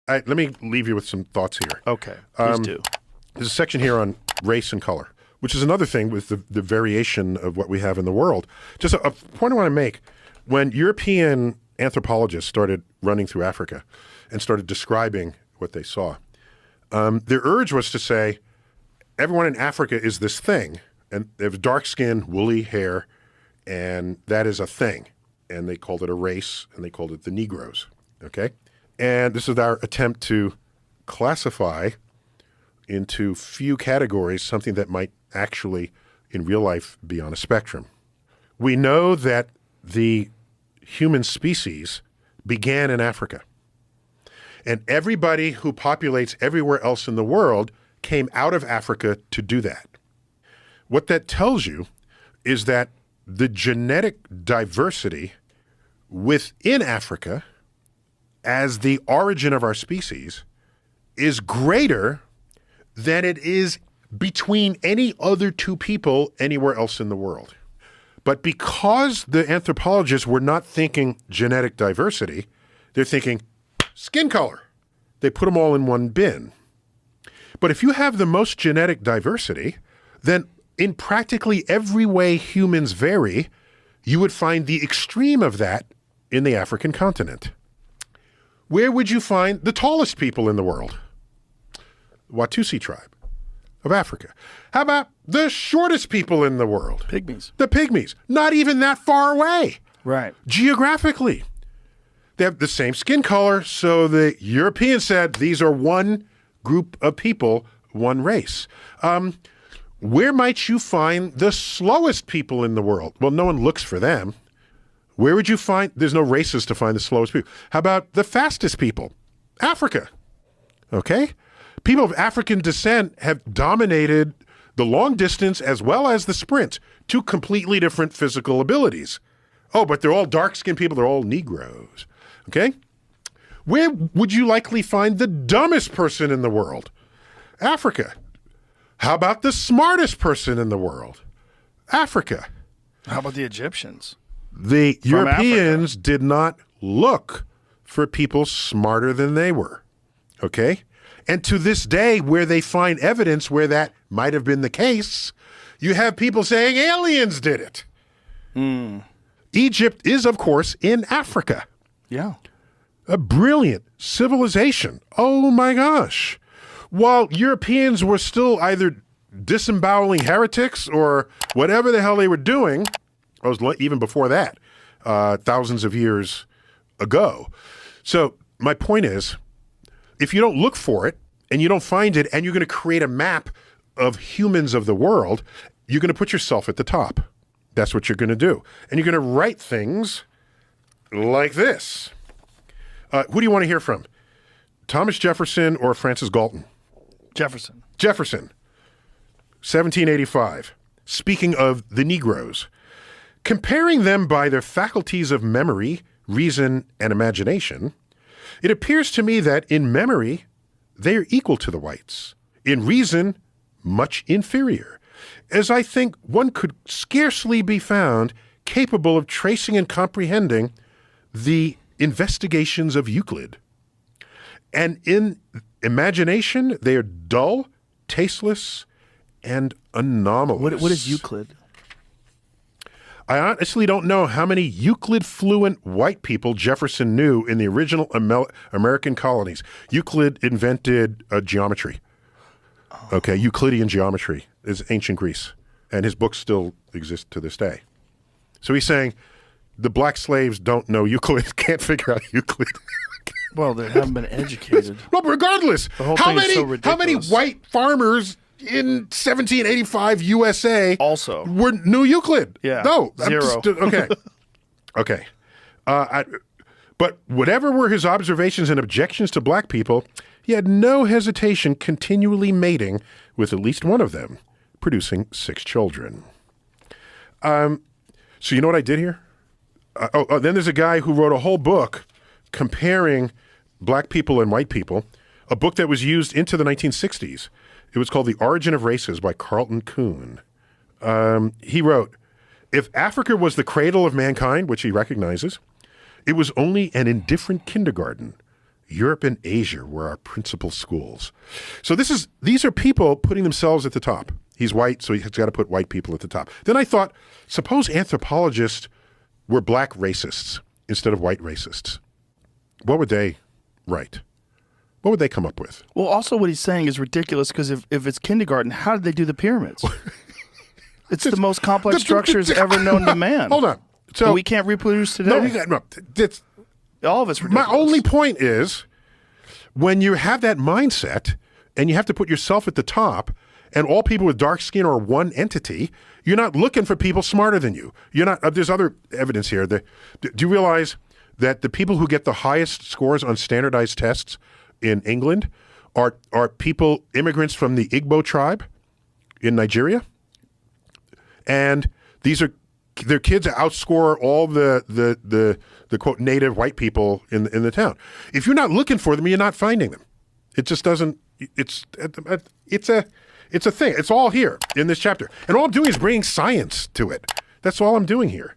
Let me leave you with some thoughts here. Okay, please do. There's a section here on race and color, which is another thing with the variation of what we have in the world. Just a point I want to make. When European anthropologists started running through Africa and started describing what they saw, their urge was to say, everyone in Africa is this thing, and they have dark skin, woolly hair, and that is a thing. And they called it a race, and they called it the Negroes, okay? And this is our attempt to classify into few categories something that might actually, in real life, be on a spectrum. We know that the human species began in Africa. And everybody who populates everywhere else in the world came out of Africa to do that. What that tells you is that the genetic diversity within Africa as the origin of our species is greater than it is between any other two people anywhere else in the world. But because the anthropologists were not thinking genetic diversity, they're thinking skin color. They put them all in one bin. But if you have the most genetic diversity, then in practically every way humans vary, you would find the extreme of that in the African continent. Where would you find the tallest people in the world? Watusi tribe of Africa. How about the shortest people in the world? Pygmies. The Pygmies. Not even that far away. Right. Geographically. They have the same skin color, so the Europeans said these are one group of people, one race. Where might you find the slowest people in the world? Well, no one looks for them. Where would you find, there's no races to find the slowest people. How about the fastest people? Africa, okay? People of African descent have dominated the long distance as well as the sprint, two completely different physical abilities. Oh, but they're all dark-skinned people, they're all Negroes, okay? Where would you likely find the dumbest person in the world? Africa. How about the smartest person in the world? Africa. How about the Egyptians? The Europeans did not look for people smarter than they were, okay? And to this day, where they find evidence where that might have been the case, you have people saying aliens did it. Egypt is, of course, in Africa. Yeah. A brilliant civilization. Oh my gosh. While Europeans were still either disemboweling heretics or whatever the hell they were doing, it was even before that, thousands of years ago. So my point is, if you don't look for it and you don't find it and you're going to create a map of humans of the world, you're going to put yourself at the top. That's what you're going to do. And you're going to write things like this. Who do you want to hear from? Thomas Jefferson or Francis Galton? Jefferson. Jefferson, 1785. Speaking of the Negroes, comparing them by their faculties of memory, reason, and imagination, it appears to me that in memory, they are equal to the whites. In reason, much inferior, as I think one could scarcely be found capable of tracing and comprehending the investigations of Euclid. And in imagination, they are dull, tasteless, and anomalous. What is Euclid? I honestly don't know how many Euclid-fluent white people Jefferson knew in the original American colonies. Euclid invented geometry. Okay, Euclidean geometry is ancient Greece, and his books still exist to this day. So he's saying the black slaves don't know Euclid, can't figure out Euclid. Well, they haven't been educated. Well, regardless, how many white farmers in 1785 USA also knew Euclid? Yeah, no, zero. Okay, okay. But whatever were his observations and objections to black people, he had no hesitation continually mating with at least one of them, producing 6 children. So you know what I did here? Then there's a guy who wrote a whole book comparing black people and white people, a book that was used into the 1960s. It was called The Origin of Races by Carlton Kuhn. He wrote, if Africa was the cradle of mankind, which he recognizes, it was only an indifferent kindergarten Europe and Asia were our principal schools. So these are people putting themselves at the top. He's white, so he's got to put white people at the top. Then I thought, suppose anthropologists were black racists instead of white racists. What would they write? What would they come up with? Well, also what he's saying is ridiculous because if it's kindergarten, how did they do the pyramids? It's the most complex structures ever known to man. Hold on. So But we can't reproduce today. no, it's, All of it's ridiculous. my only point is when you have that mindset and you have to put yourself at the top and all people with dark skin are one entity, you're not looking for people smarter than you. You're not. There's other evidence here. Do you realize that the people who get the highest scores on standardized tests in England are people, immigrants from the Igbo tribe in Nigeria? And their kids outscore all the quote native white people in the town. If you're not looking for them, you're not finding them. It just doesn't. It's a thing. It's all here in this chapter, and all I'm doing is bringing science to it. That's all I'm doing here.